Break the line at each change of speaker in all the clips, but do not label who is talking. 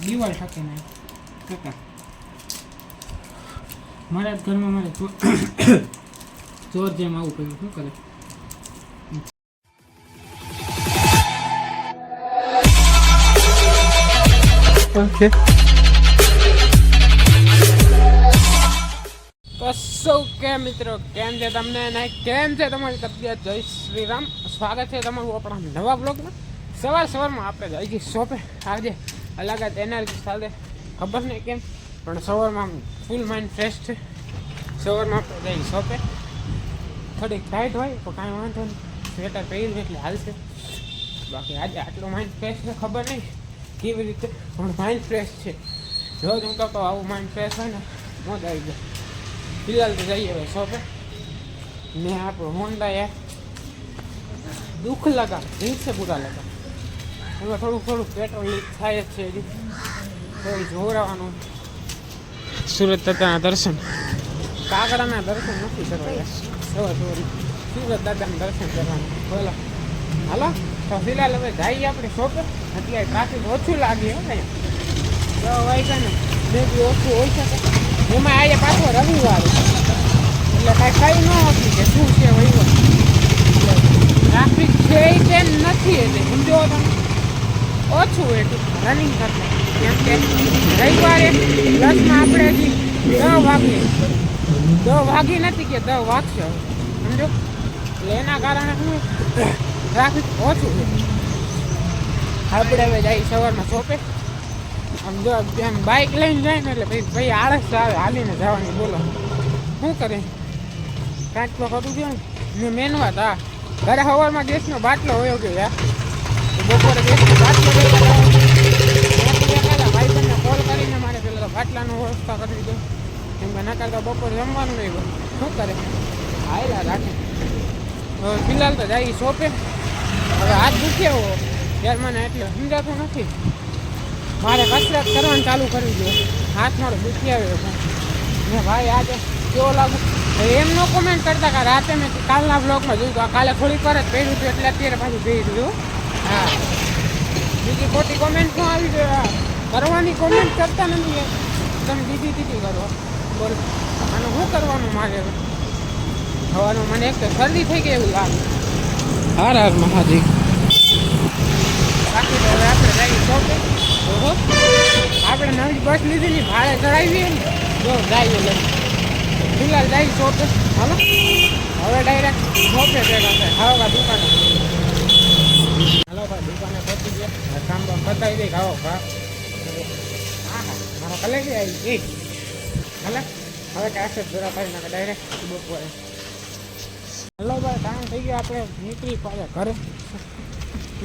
દિવાલ શકે નહીં કાકા. મારા જ ઘરમાં મારે ચોર જેમ આવું કર્યું. શું કરે?
ઓકે
તો સૌ કે મિત્રો કેમ છે તમને ને કેમ છે તમારી તબિયત? જય શ્રી રામ. સ્વાગત છે તમારું આપણા નવા બ્લોગમાં. સવારમાં આપણે જઈ ગઈ શોપે. આજે અલગ જ એનર્જી સાથે ખબર નહીં કેમ પણ સવારમાં ફૂલ માઇન્ડ ફ્રેશ છે. સવારમાં આપણે જઈ શોપે. થોડીક ટાઈટ હોય તો કાંઈ વાંધો નહીં, સ્વેટર પહેર્યું એટલે હાલશે. બાકી આજે આટલું માઇન્ડ ફ્રેશ છે ખબર નહીં કેવી રીતે પણ માઇન્ડ ફ્રેશ છે. રોજ હું તો આવું માઇન્ડ ફ્રેશ હોય ને મોજ આવી જાય. ફિલહાલ તો જઈએ હવે શોપે. ને આપણું હોન્ડા યાર દુઃખ લગા દિવસે પૂરા લગા. એમાં થોડું પેટ્રોલ લીક થાય જ છે. હજી થોડું જોરાવાનું. સુરત દાદાના દર્શન, કાગડાના દર્શન નથી કરવા યાર. સવારે સુરત દાદાના દર્શન કરવાનું. બોલો હાલો તો ફિલહાલ હવે જઈએ આપણે શોપે. એટલે ટ્રાફિક ઓછું લાગે હો ને. 10 વાગ્યા ને બે બી ઓછું હોઈ શકે. એમાં આજે પાછો રવિવાર એટલે કાંઈ કઈ ન હતું કે શું છે વહીવટ. ટ્રાફિક છે કે નથી એટલે સમજો તમે ઓછું એટલું રનિંગ કરતા. કેમ કે રવિવારે પ્લસમાં આપણે હજી 10 વાગી નથી કે 10 વાગશે સમજો. એટલે એના કારણે શું ટ્રાફિક ઓછું છે. આપણે હવે જઈએ સવારમાં શોપે. આમ જો એમ બાઇક લઈને જાય ને એટલે ભાઈ આળસ આવે હાલીને જવાની. બોલો શું કરે? કાંઈક તો ખરું છે ને. મેનવા હતા ઘરે સવારમાં ગેસનો બાટલો હોયો ગયો યાર. બપોરે ગેસનો બાટલો ભાઈબંધને કોલ કરીને મારે પેલા બાટલાનો વ્યવસ્થા કરી દીધો. કેમ કે ના કરતા બપોરે જમવાનું નહીં હોય. શું કરે? હાયલા રાખે. હવે ફિલહાલ તો જઈએ શોપે. હવે હાથ દુખ્યો યાર મને એટલે સમજાતું નથી. મારે કસરત કરવાનું ચાલુ કરવી જોઈએ. હાથ મારો દુખી આવ્યો ને ભાઈ આજે કેવો લાગુ એમ નો કોમેન્ટ કરતા કે રાતે મેં કાલના બ્લોગમાં જોયું હતું. કાલે થોડીક વાર જ પહેર્યું હતું એટલે અત્યારે પાછું પહેર્યું. હા બીજી ખોટી કોમેન્ટ શું આવી જોઈએ? કરવાની કોમેન્ટ કરતા નથી. તમે દીદી કરો. બોલ આનું શું કરવાનું મારે? હવાનું મને એક તો શરદી થઈ ગઈ એવું લાગે. હર હર મહાદેવ. બાકી તો હવે આપણે જઈએ શોપે. આપણે નવી બસ લીધી ને ભાડે ચડાવીએ ને જો જઈએ લઈ. ફિલહાલ જઈએ શોપે. હાલો હવે ડાયરેક્ટ શોપે ભેગા થાય. ખાવા દુકાને. હાલો ભાઈ દુકાને પહોંચી ગયા. કામ તો પતાવી દઈ. ખાવો હા મારો કલેજી આવી ગઈ. હાલે હવે કાશે જોરા કરી નાખે ડાયરેક્ટ બપોરે. હલો ભાઈ ટાઈમ થઈ ગયો. આપણે નીકળી પાછા ઘરે.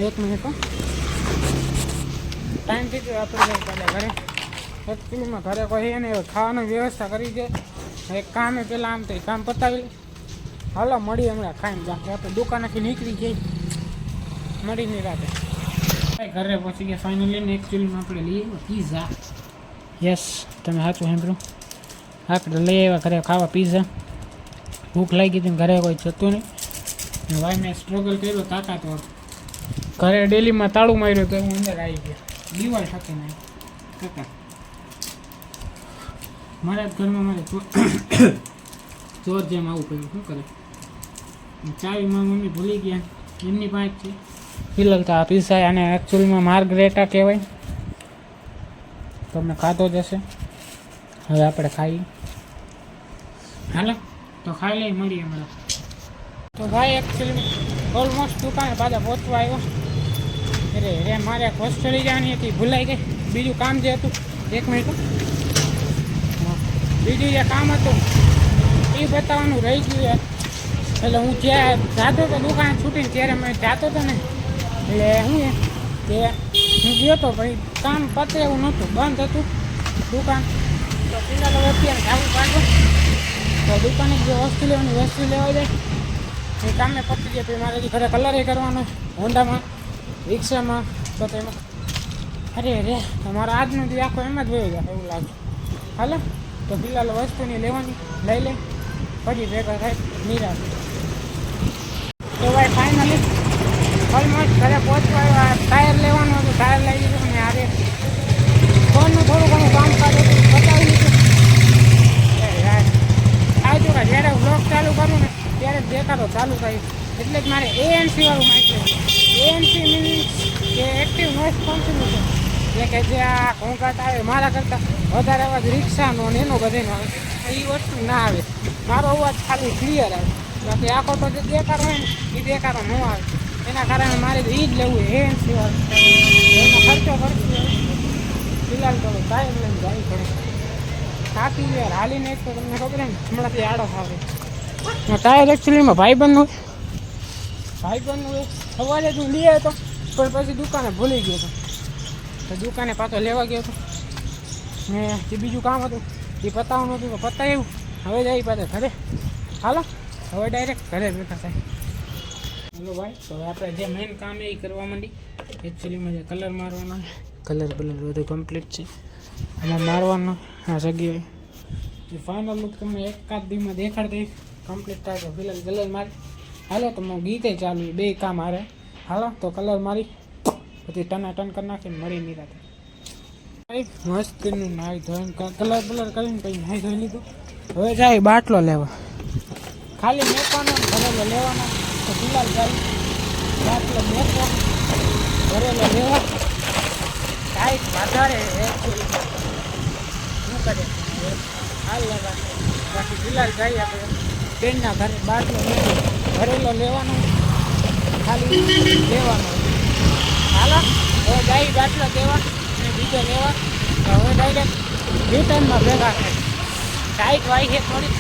1 મિનિટ ટાઈમ થઈ ગયો. આપણે લઈ પાછા ઘરે. એકચ્યુઅલીમાં ઘરે કોઈ એને ખાવાની વ્યવસ્થા કરી છે. એક કામે પહેલાં આમ તો કામ પતાવી. હાલો મળી હમણાં ખાઈને બાકી આપણે દુકાનેથી નીકળી જઈએ. મળીને રાતે ઘરે પહોંચી ગયા ફાઇનલી. ને એકચ્યુઅલીમાં આપણે લઈએ પીઝા. યસ તમે સાચું સાંભળ્યું. આપણે લઈ આવ્યા ઘરે ખાવા પીઝા. ભૂખ લાગી હતી ઘરે કોઈ જતું નહીં. ભાઈ મેં સ્ટ્રગલ કર્યો તાકાત વાળો. ઘરે ડેલીમાં તાળું માર્યું તો હું અંદર આવી ગયો. દિવાલ શકે નહીં કાકા. મારા જ ઘરમાં મારે ચોર જેમ આવું કર્યું. શું કરે? ચાવી મારી મમ્મી ભૂલી ગયા. એમની પાસે છે. ફિલહાલ તો આ પીઝા અને એકચ્યુઅલીમાં માર્ગરેટા કહેવાય. તમને ખાધો જ હશે. હવે આપણે ખાઈએ. હાલો તો ખાઈ લઈ. મળીએ હમણાં. તો ભાઈ એકચ્યુઅલી ઓલમોસ્ટ દુકાને પાછા પહોંચવા આવ્યો. અરે મારે હોસ્ટેલી જવાની હતી ભૂલાઈ ગઈ. બીજું કામ જે હતું 1 મિનિટ બીજું જે કામ હતું એ બતાવવાનું રહી ગયું. એટલે હું જ્યાં જાતો હતો દુકાન છૂટીને ત્યારે મેં જાતો હતો ને એટલે શું કે હું ગયો હતો ભાઈ કામ પતે એવું નહોતું, બંધ હતું દુકાન. તો ફિલહાલ હવે અત્યારે જવું પાડો તો દુકાને જે વસ્તુ લેવાની વસ્તુ લેવા જાય એ કામે પતી જાય. પછી મારે ઘરે કલર એ કરવાનો હોન્ડામાં રિક્ષામાં. તો તેમાં અરે તમારો આજનો દી આખો એમ જ વયો જાય એવું લાગે. હાલો તો ફિલહાલ વસ્તુની લેવાની લઈ લે પછી ભેગા થાય નિરાશ. તો ભાઈ ફાઇનલી ઓલમોસ્ટ ઘરે પહોંચવા ટાયર લેવાનું હતું. ટાયર લઈ લીધું ને આજે 100 કરું ને ત્યારે જ દેખાતો ચાલુ થાય. એટલે જ મારે ANC વાળું માઇક લેવું. ANC મીન્સ કે એક્ટિવ નોઇઝ કેન્સલેશન, એટલે કે જે આ ઘોંઘાટ આવે મારા કરતાં વધારે અવાજ રિક્ષાનો ને એનો બધાનો આવે એ વસ્તુ ના આવે. મારો અવાજ ખાલી ક્લિયર આવે. બાકી આખો તો જે દેખાડો હોય ને એ દેખાડો ન આવે. એના કારણે મારે એ જ લેવું ANC વાળું. એનો ખર્ચો કરશું ફિલહાલ તો કાંઈ લઈને જાય પડે. થાકી યાર હાલીને એક તો તમને ખબર ને હમણાંથી આડો આવે. ટાયર એકચ્યુઅલીમાં ભાઈબંધનું હોય. સવારે જ હું લઈ આવ્યો હતો પણ પછી દુકાને ભૂલી ગયો હતો. તો દુકાને પાછો લેવા ગયો હતો ને જે બીજું કામ હતું એ પતાવવાનું હતું તો પતાવ્યું. હવે જાય પાછા ઘરે. હાલો હવે ડાયરેક્ટ ઘરે બેઠા થાય. હલો ભાઈ, તો આપણે જે મેઇન કામ એ કરવા માંડી. એકચ્યુઅલીમાં જે કલર મારવાનો કલર બધું કમ્પ્લીટ છે. આમાં મારવાનો આ જગ્યાએ એ ફાઇનલ લુક તમને એકાદ દીમાં દેખાડ દઈશ. કમ્પ્લીટ થાય તો ફિલહાલ કલર મારી. હાલો તો હું ગીતે ચાલુ બે કામ હારે. હાલો તો કલર મારી પછી ટનાટન કરી નાખીને મળી નિરાતે. મસ્તનું નાહી ધોઈને કલર કરીને પછી નાહી ધોઈ લીધું. હવે જાય બાટલો લેવા. ખાલી મેકવાનો ભરેલો લેવાનો. તો ફિલહાલ જાય બાટલો મેકવા ભરેલો લેવા. ટાઈટ વધારે શું કરે હાલ લગા. બાકી ફિલહાલ જઈએ આપણે બેનના ઘરે બાટલો ભરેલો લેવાનો ખાલી લેવાનો. હાલો હવે જાય બાટલો દેવા અને બીજો લેવા. તો હવે ડાયરેક્ટ રિટર્નમાં ભેગા થાય. ટાઈટ વાય છે થોડી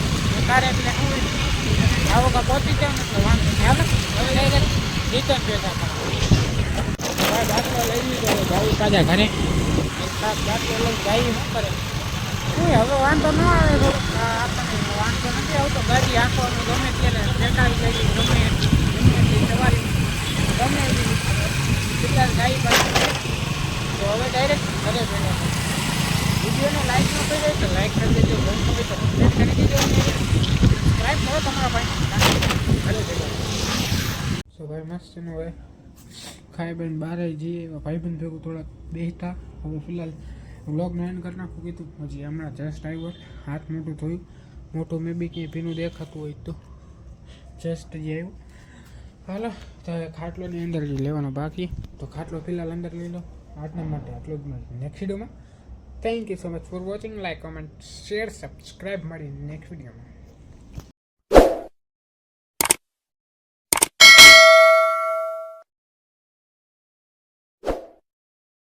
કારે એટલે આવો કાં પહોંચી જાવ ને એટલે વાંધો નહીં. હાલો હવે ડાયરેક્ટ રિટર્ન ભેગા થાય. બાટલો લઈ લીધો જાવું પાછા ઘરે. બાટલો લઈ જાય શું કરે હવે વાંધો ન આવે. આપણને વાંધો નથી આવતો. ગાડી આંખવાનું ગમે ત્યારે દેખાડી લઈ ગમે એટલી સવારી ગમે એવી ફિલહાલ ગાડી પાછી. તો હવે ડાયરેક્ટ ઘરે ભેગા. વિડીયોને લાઈક ન કરી હોય તો લાઈક કરી દેજો. ગમતો હોય તો સબસ્ક્રાઈબ કરી દેજો. સબસ્ક્રાઈબ કરો તમારા ભાઈ ઘરે ભેગા. સો ભાઈ મસ્ત નું હોય ખાઈ બેન બહાર જઈએ ભાઈબંધ ભેગું થોડાક બેસતા. હવે ફિલહાલ વ્લોગને એન્ડ કરી નાખું કીધું. હજી હમણાં જસ્ટ આવ્યો હાથ મોટું થયું. મોટું મેં બી ક્યાંય ભીનું દેખાતું હોય તો જસ્ટ હજી આવ્યું. હાલો તો ખાટલોની અંદર જ લેવાનો બાકી. તો ખાટલો ફિલહાલ અંદર લઈ લો. આજના માટે આટલું જ મળે નેક્સ્ટ વિડીયોમાં. Thank you so much for watching. Like, comment, share, subscribe. મળી નેક્સ્ટ વિડીયોમાં.